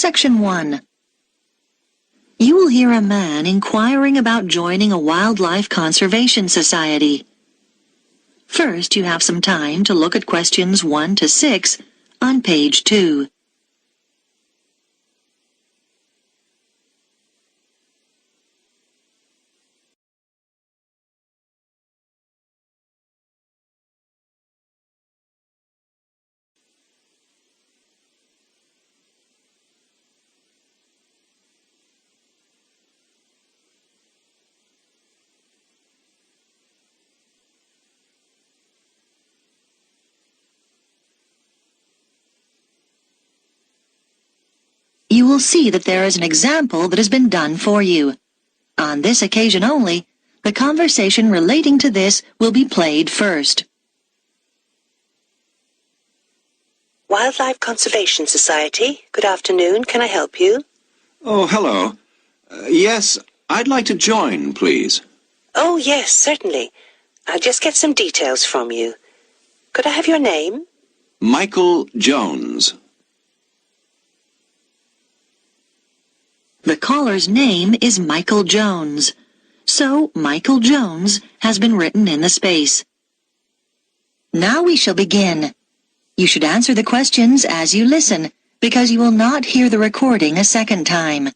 Section 1. You will hear a man inquiring about joining a wildlife conservation society. First, you have some time to look at questions 1 to 6 on page 2. You will see that there is an example that has been done for you. On this occasion only, the conversation relating to this will be played first. Wildlife Conservation Society. Good afternoon. Can I help you? Oh, hello. Yes, I'd like to join, please. Oh, yes, certainly. I'll just get some details from you. Could I have your name? Michael Jones. The caller's name is Michael Jones, so Michael Jones has been written in the space. Now we shall begin. You should answer the questions as you listen, because you will not hear the recording a second time.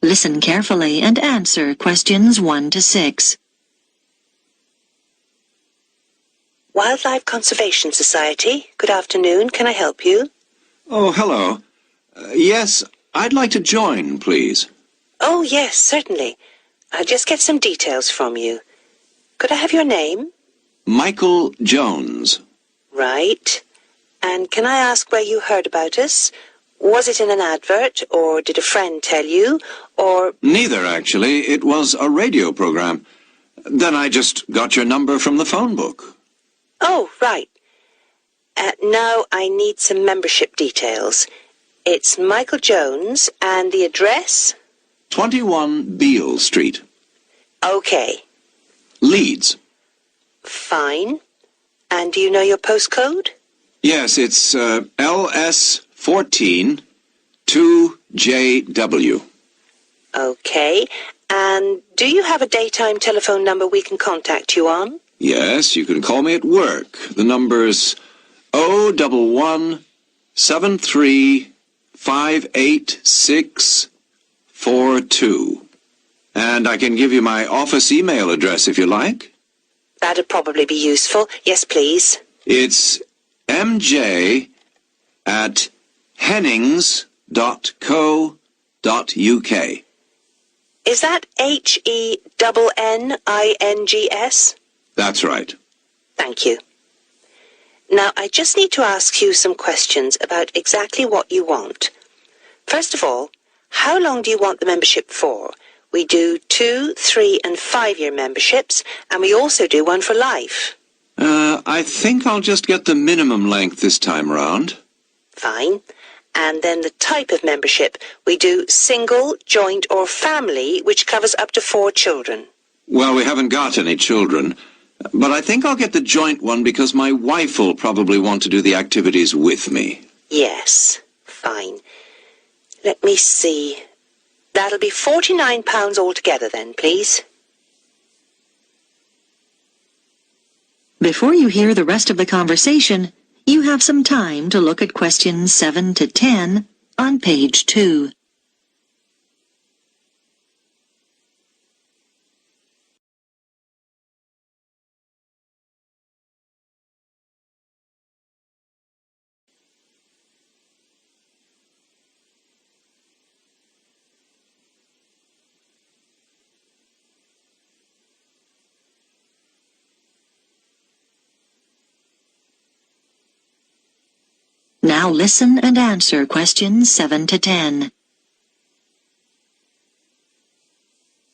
Listen carefully and answer questions 1 to 6. Wildlife Conservation Society. Good afternoon. Can I help you? Oh, hello. Yes, I'd like to join, please. Oh, yes, certainly. I'll just get some details from you. Could I have your name? Michael Jones. Right. And can I ask where you heard about us? Was it in an advert, or did a friend tell you, or... Neither, actually. It was a radio program. Then I just got your number from the phone book. Oh, right. Now I need some membership details. It's Michael Jones, and the address? 21 Beale Street. Okay. Leeds. Fine. And do you know your postcode? Yes, it's LS14 2JW. Okay. And do you have a daytime telephone number we can contact you on? Yes, you can call me at work. The number's 011-73-586-42. And I can give you my office email address if you like. That'd probably be useful. Yes, please. It's mj@hennings.co.uk. Is that HENNINGS? That's right. Thank you. Now, I just need to ask you some questions about exactly what you want. First of all, how long do you want the membership for? We do 2, 3, and 5-year memberships, and we also do one for life. I think I'll just get the minimum length this time round. Fine. And then the type of membership. We do single, joint, or family, which covers up to 4 children. Well, we haven't got any children, but I think I'll get the joint one because my wife will probably want to do the activities with me. Yes. Fine. Let me see. That'll be £49 altogether then, please. Before you hear the rest of the conversation, you have some time to look at questions 7 to 10 on page 2. Now listen and answer questions 7 to 10.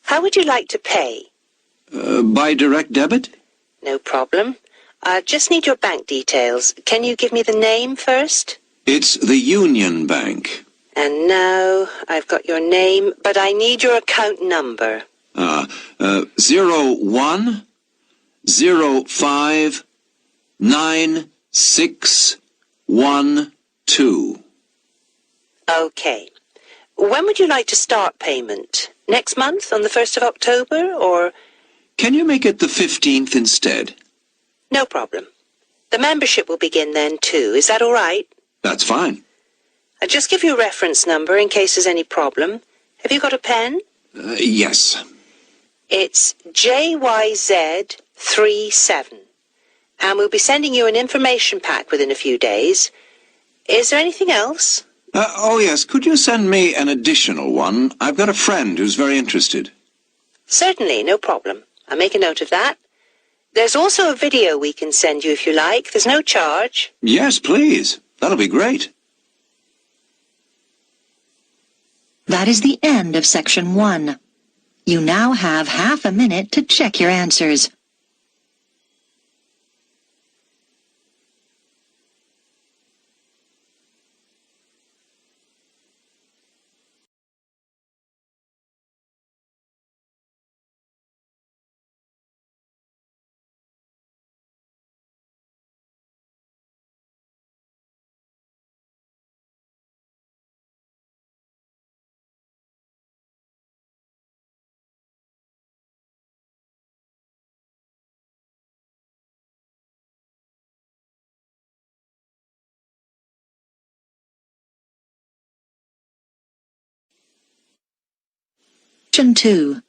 How would you like to pay? By direct debit? No problem. I just need your bank details. Can you give me the name first? It's the Union Bank. And now I've got your name, but I need your account number. 01059612. Okay. When would you like to start payment? Next month, on the 1st of October, or...? Can you make it the 15th instead? No problem. The membership will begin then too. Is that all right? That's fine. I'll just give you a reference number in case there's any problem. Have you got a pen? Yes. It's JYZ37. And we'll be sending you an information pack within a few days. Is there anything else? Oh, yes. Could you send me an additional one? I've got a friend who's very interested. Certainly, no problem. I'll make a note of that. There's also a video we can send you if you like. There's no charge. Yes, please. That'll be great. That is the end of section 1. You now have half a minute to check your answers. Section 2.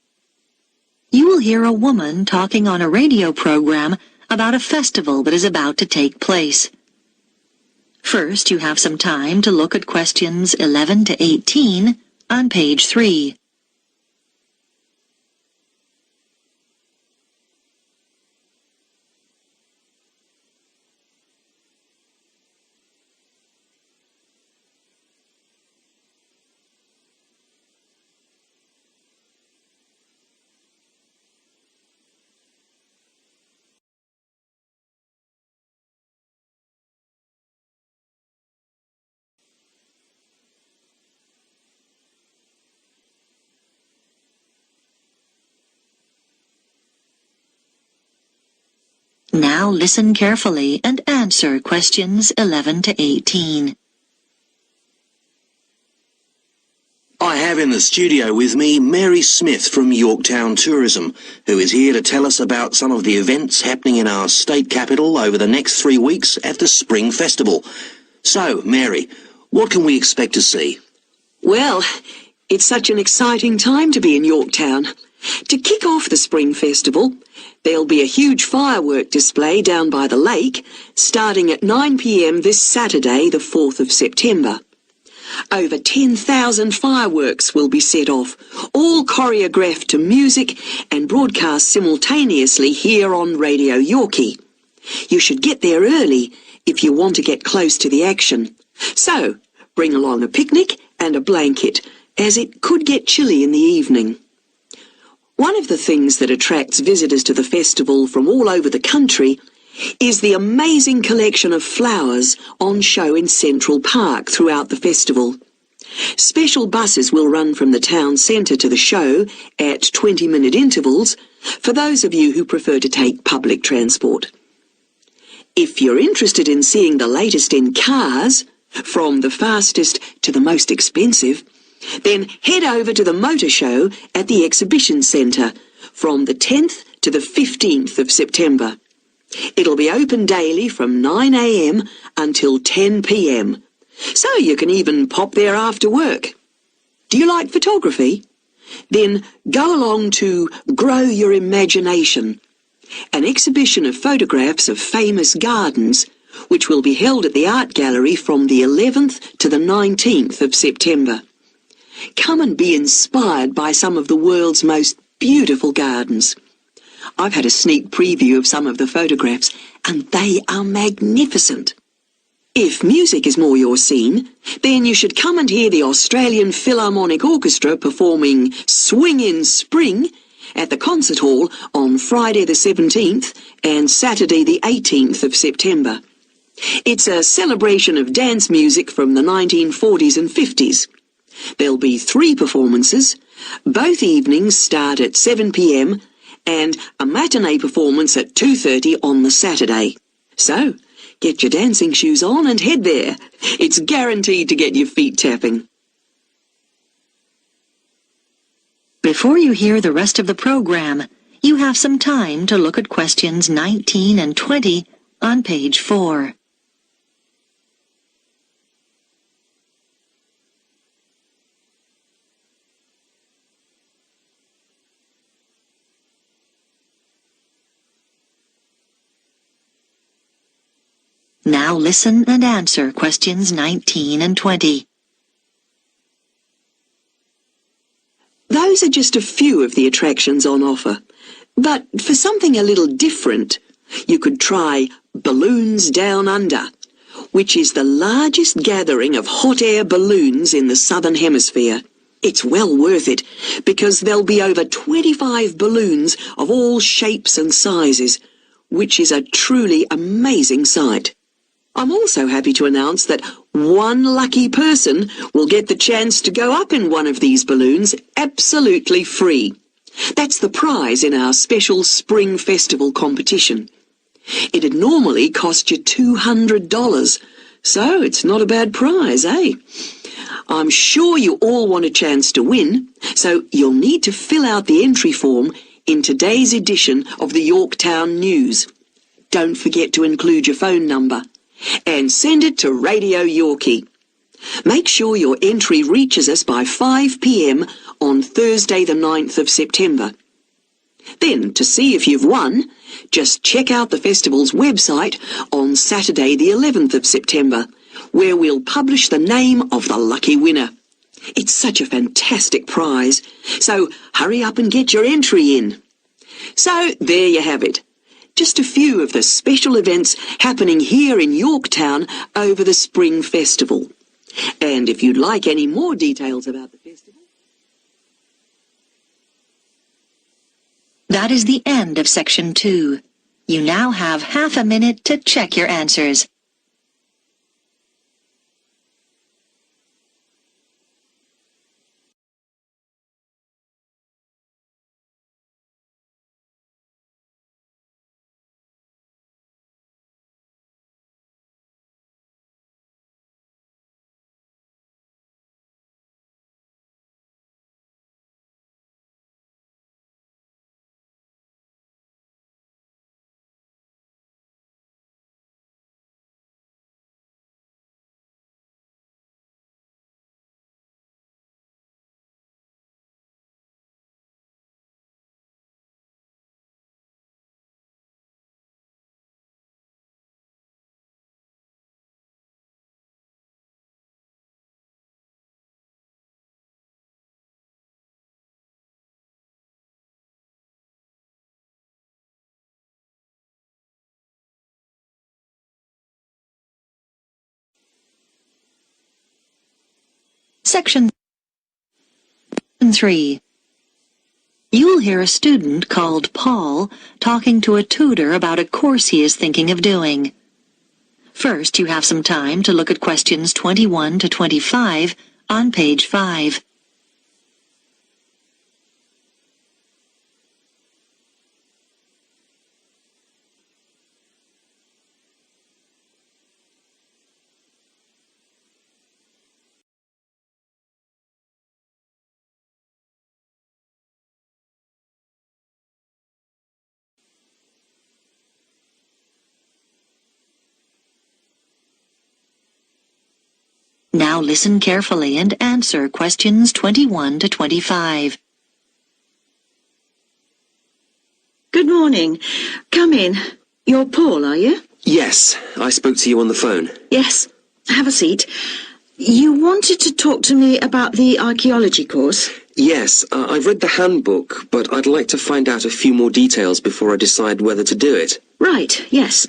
You will hear a woman talking on a radio program about a festival that is about to take place. First, you have some time to look at questions 11 to 18 on page 3. Now listen carefully and answer questions 11 to 18. I have in the studio with me Mary Smith from Yorktown Tourism, who is here to tell us about some of the events happening in our state capital over the next 3 weeks at the Spring Festival. So, Mary, what can we expect to see? Well, it's such an exciting time to be in Yorktown. To kick off the Spring Festival, there'll be a huge firework display down by the lake, starting at 9 p.m. this Saturday, the 4th of September. Over 10,000 fireworks will be set off, all choreographed to music and broadcast simultaneously here on Radio Yorkie. You should get there early if you want to get close to the action. So, bring along a picnic and a blanket, as it could get chilly in the evening. One of the things that attracts visitors to the festival from all over the country is the amazing collection of flowers on show in Central Park throughout the festival. Special buses will run from the town centre to the show at 20-minute intervals for those of you who prefer to take public transport. If you're interested in seeing the latest in cars, from the fastest to the most expensive, then head over to the motor show at the Exhibition Centre from the 10th to the 15th of September. It'll be open daily from 9 a.m. until 10 p.m. So you can even pop there after work. Do you like photography? Then go along to Grow Your Imagination, an exhibition of photographs of famous gardens, which will be held at the Art Gallery from the 11th to the 19th of September. Come and be inspired by some of the world's most beautiful gardens. I've had a sneak preview of some of the photographs, and they are magnificent. If music is more your scene, then you should come and hear the Australian Philharmonic Orchestra performing Swing in Spring at the Concert Hall on Friday the 17th and Saturday the 18th of September. It's a celebration of dance music from the 1940s and 50s. There'll be 3 performances. Both evenings start at 7 p.m. and a matinee performance at 2:30 on the Saturday. So, get your dancing shoes on and head there. It's guaranteed to get your feet tapping. Before you hear the rest of the program, you have some time to look at questions 19 and 20 on page 4. Now listen and answer questions 19 and 20. Those are just a few of the attractions on offer. But for something a little different, you could try Balloons Down Under, which is the largest gathering of hot air balloons in the southern hemisphere. It's well worth it, because there'll be over 25 balloons of all shapes and sizes, which is a truly amazing sight. I'm also happy to announce that one lucky person will get the chance to go up in one of these balloons absolutely free. That's the prize in our special Spring Festival competition. It'd normally cost you $200, so it's not a bad prize, eh? I'm sure you all want a chance to win, so you'll need to fill out the entry form in today's edition of the Yorktown News. Don't forget to include your phone number. And send it to Radio Yorkie. Make sure your entry reaches us by 5 p.m. on Thursday the 9th of September. Then, to see if you've won, just check out the festival's website on Saturday the 11th of September, where we'll publish the name of the lucky winner. It's such a fantastic prize, so hurry up and get your entry in. So, there you have it. Just a few of the special events happening here in Yorktown over the Spring Festival. And if you'd like any more details about the festival... That is the end of section 2. You now have half a minute to check your answers. Section 3. You'll hear a student called Paul talking to a tutor about a course he is thinking of doing. First, you have some time to look at questions 21 to 25 on page 5. Now listen carefully and answer questions 21 to 25. Good morning. Come in. You're Paul, are you? Yes, I spoke to you on the phone. Yes. Have a seat. You wanted to talk to me about the archaeology course? Yes, I've read the handbook, but I'd like to find out a few more details before I decide whether to do it. Right, yes.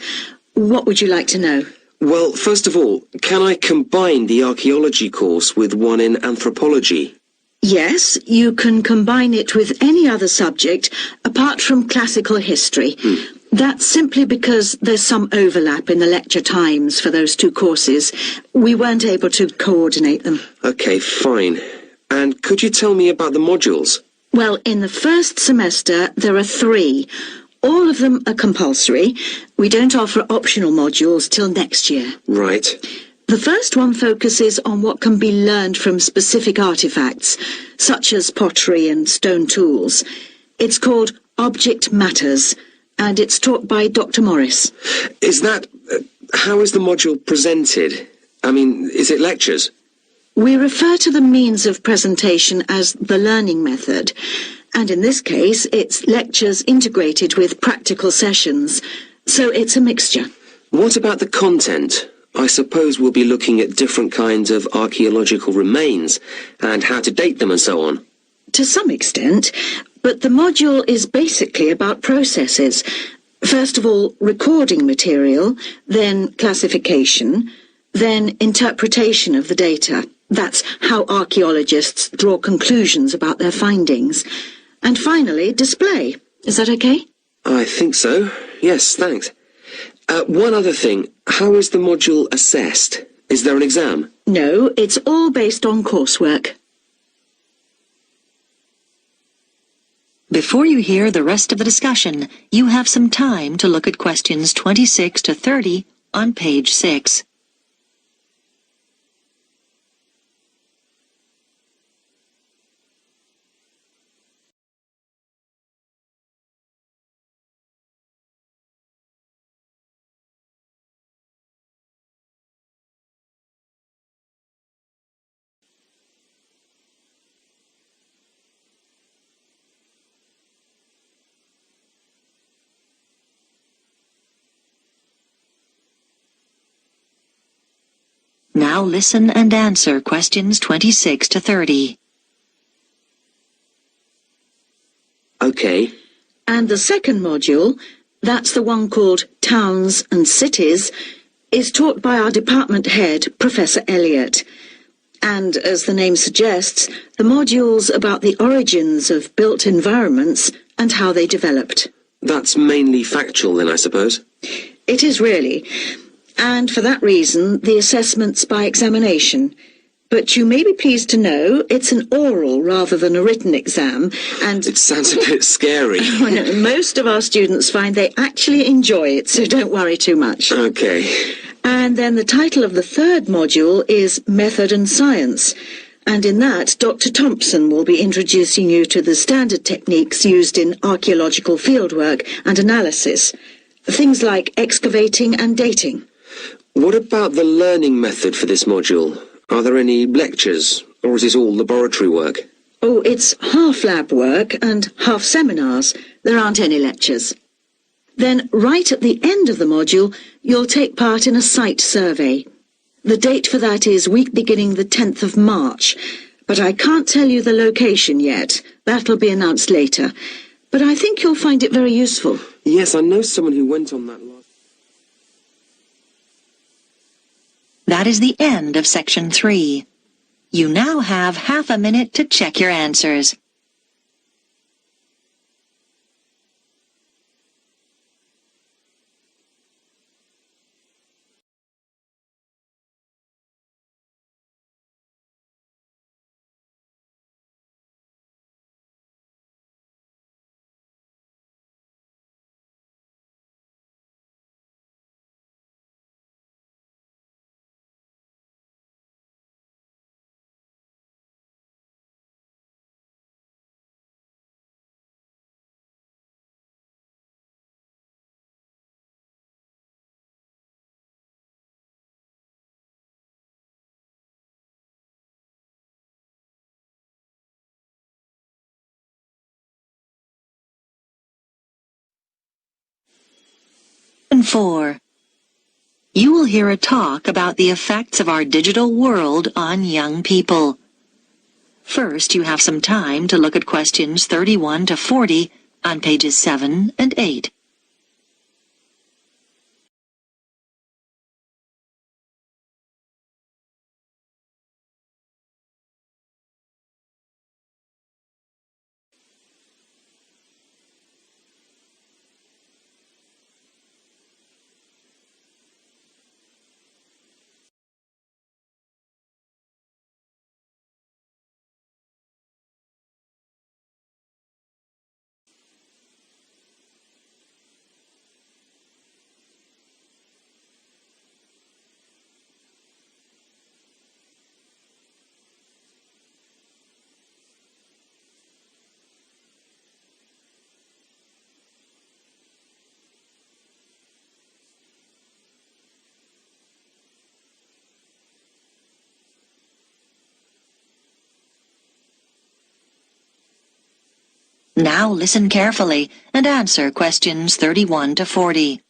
What would you like to know? Well, first of all, can I combine the archaeology course with one in anthropology? Yes, you can combine it with any other subject apart from classical history. That's simply because there's some overlap in the lecture times for those two courses. We weren't able to coordinate them. Okay, fine. And could you tell me about the modules? Well, in the first semester, there are 3. All of them are compulsory. We don't offer optional modules till next year. Right. The first one focuses on what can be learned from specific artifacts, such as pottery and stone tools. It's called Object Matters, and it's taught by Dr. Morris. Is that... how is the module presented? I mean, is it lectures? We refer to the means of presentation as the learning method, and in this case it's lectures integrated with practical sessions, so it's a mixture. What about the content? I suppose we'll be looking at different kinds of archaeological remains and how to date them and so on. To some extent, but the module is basically about processes. First of all, recording material, then classification, then interpretation of the data. That's how archaeologists draw conclusions about their findings. And finally, display. Is that okay? I think so. Yes, thanks. One other thing. How is the module assessed? Is there an exam? No, it's all based on coursework. Before you hear the rest of the discussion, you have some time to look at questions 26 to 30 on page 6. Now listen and answer questions 26 to 30. Okay. And the second module, that's the one called Towns and Cities, is taught by our department head, Professor Elliott. And, as the name suggests, the module's about the origins of built environments and how they developed. That's mainly factual then, I suppose? It is really. And for that reason, the assessment's by examination. But you may be pleased to know it's an oral rather than a written exam, and... It sounds a bit scary. Oh, no, most of our students find they actually enjoy it, so don't worry too much. Okay. And then the title of the third module is Method and Science. And in that, Dr. Thompson will be introducing you to the standard techniques used in archaeological fieldwork and analysis. Things like excavating and dating. What about the learning method for this module? Are there any lectures, or is it all laboratory work? Oh, it's half lab work and half seminars. There aren't any lectures. Then, right at the end of the module, you'll take part in a site survey. The date for that is week beginning the 10th of March, but I can't tell you the location yet. That'll be announced later. But I think you'll find it very useful. Yes, I know someone who went on that last... That is the end of section 3. You now have half a minute to check your answers. And 4. You will hear a talk about the effects of our digital world on young people. First, you have some time to look at questions 31 to 40 on pages 7 and 8. Now listen carefully and answer questions 31 to 40.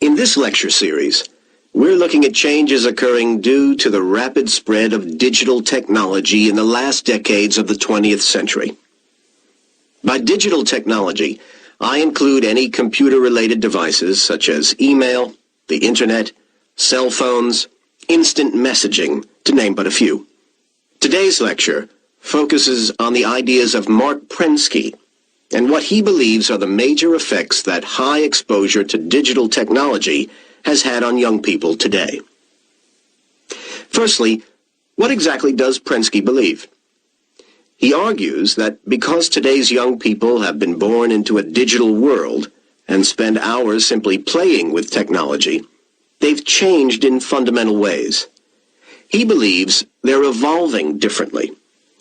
In this lecture series, we're looking at changes occurring due to the rapid spread of digital technology in the last decades of the 20th century. By digital technology, I include any computer-related devices such as email, the internet, cell phones, instant messaging, to name but a few. Today's lecture focuses on the ideas of Mark Prensky and what he believes are the major effects that high exposure to digital technology has had on young people today. Firstly, what exactly does Prensky believe? He argues that because today's young people have been born into a digital world and spend hours simply playing with technology, they've changed in fundamental ways. He believes they're evolving differently,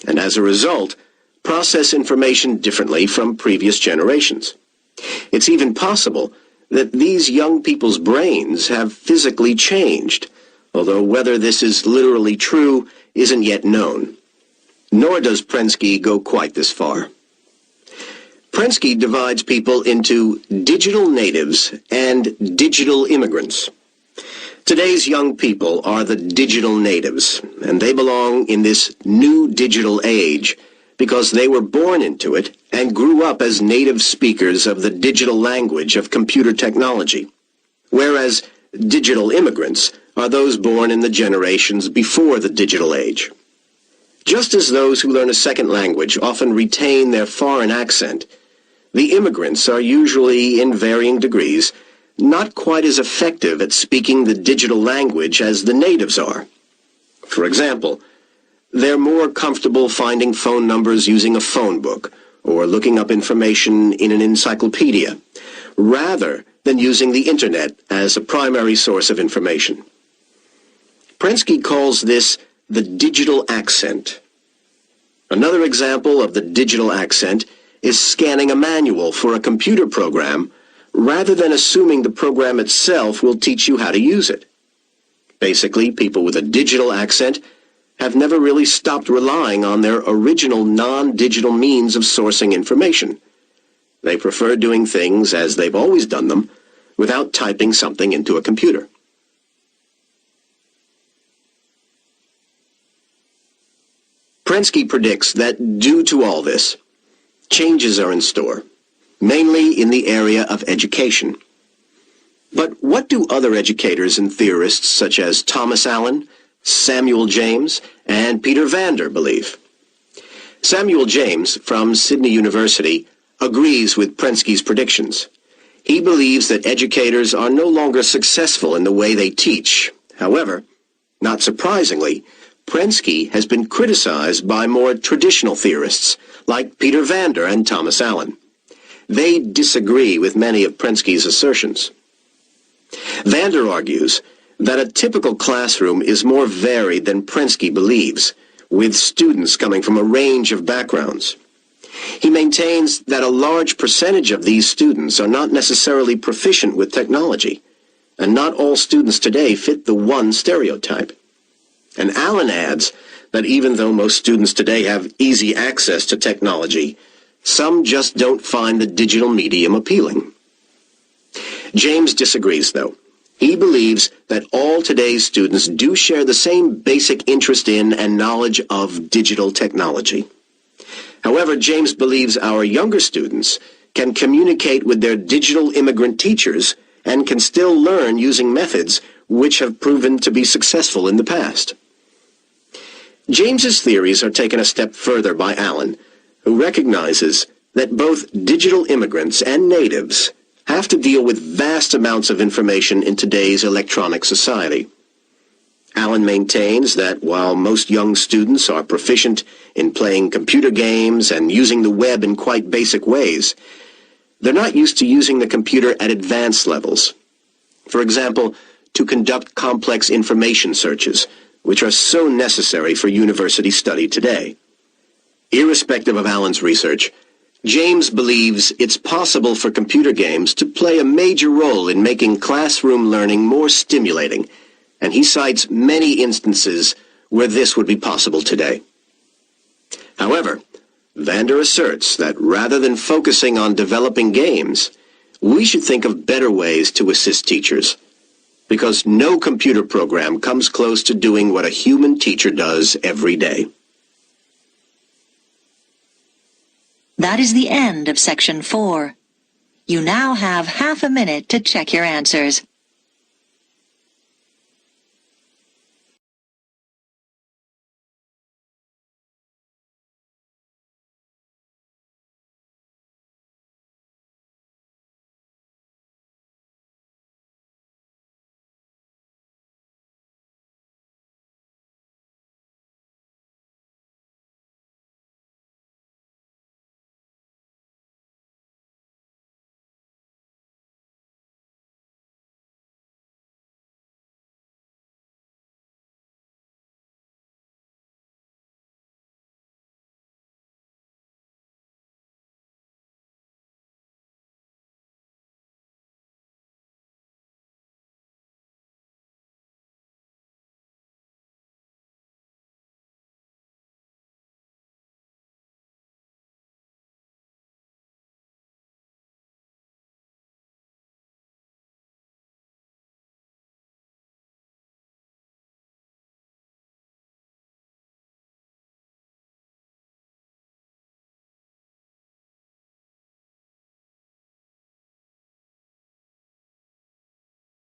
and as a result, process information differently from previous generations. It's even possible that these young people's brains have physically changed, although whether this is literally true isn't yet known. Nor does Prensky go quite this far. Prensky divides people into digital natives and digital immigrants. Today's young people are the digital natives, and they belong in this new digital age because they were born into it and grew up as native speakers of the digital language of computer technology, whereas digital immigrants are those born in the generations before the digital age. Just as those who learn a second language often retain their foreign accent, the immigrants are usually, in varying degrees, not quite as effective at speaking the digital language as the natives are. For example, they're more comfortable finding phone numbers using a phone book or looking up information in an encyclopedia, rather than using the internet as a primary source of information. Prensky calls this the digital accent. Another example of the digital accent is scanning a manual for a computer program rather than assuming the program itself will teach you how to use it. Basically, people with a digital accent have never really stopped relying on their original non-digital means of sourcing information. They prefer doing things as they've always done them without typing something into a computer. Prensky predicts that due to all this, changes are in store, mainly in the area of education. But what do other educators and theorists such as Thomas Allen, Samuel James, and Peter Vander believe? Samuel James, from Sydney University, agrees with Prensky's predictions. He believes that educators are no longer successful in the way they teach. However, not surprisingly, Prensky has been criticized by more traditional theorists like Peter Vander and Thomas Allen. They disagree with many of Prensky's assertions. Vander argues that a typical classroom is more varied than Prensky believes, with students coming from a range of backgrounds. He maintains that a large percentage of these students are not necessarily proficient with technology, and not all students today fit the one stereotype. And Allen adds that even though most students today have easy access to technology, some just don't find the digital medium appealing. James disagrees, though. He believes that all today's students do share the same basic interest in and knowledge of digital technology. However, James believes our younger students can communicate with their digital immigrant teachers and can still learn using methods which have proven to be successful in the past. James's theories are taken a step further by Allen, who recognizes that both digital immigrants and natives have to deal with vast amounts of information in today's electronic society. Allen maintains that while most young students are proficient in playing computer games and using the web in quite basic ways, they're not used to using the computer at advanced levels. For example, to conduct complex information searches, which are so necessary for university study today. Irrespective of Allen's research, James believes it's possible for computer games to play a major role in making classroom learning more stimulating, and he cites many instances where this would be possible today. However, Vander asserts that rather than focusing on developing games, we should think of better ways to assist teachers, because no computer program comes close to doing what a human teacher does every day. That is the end of Section 4. You now have half a minute to check your answers.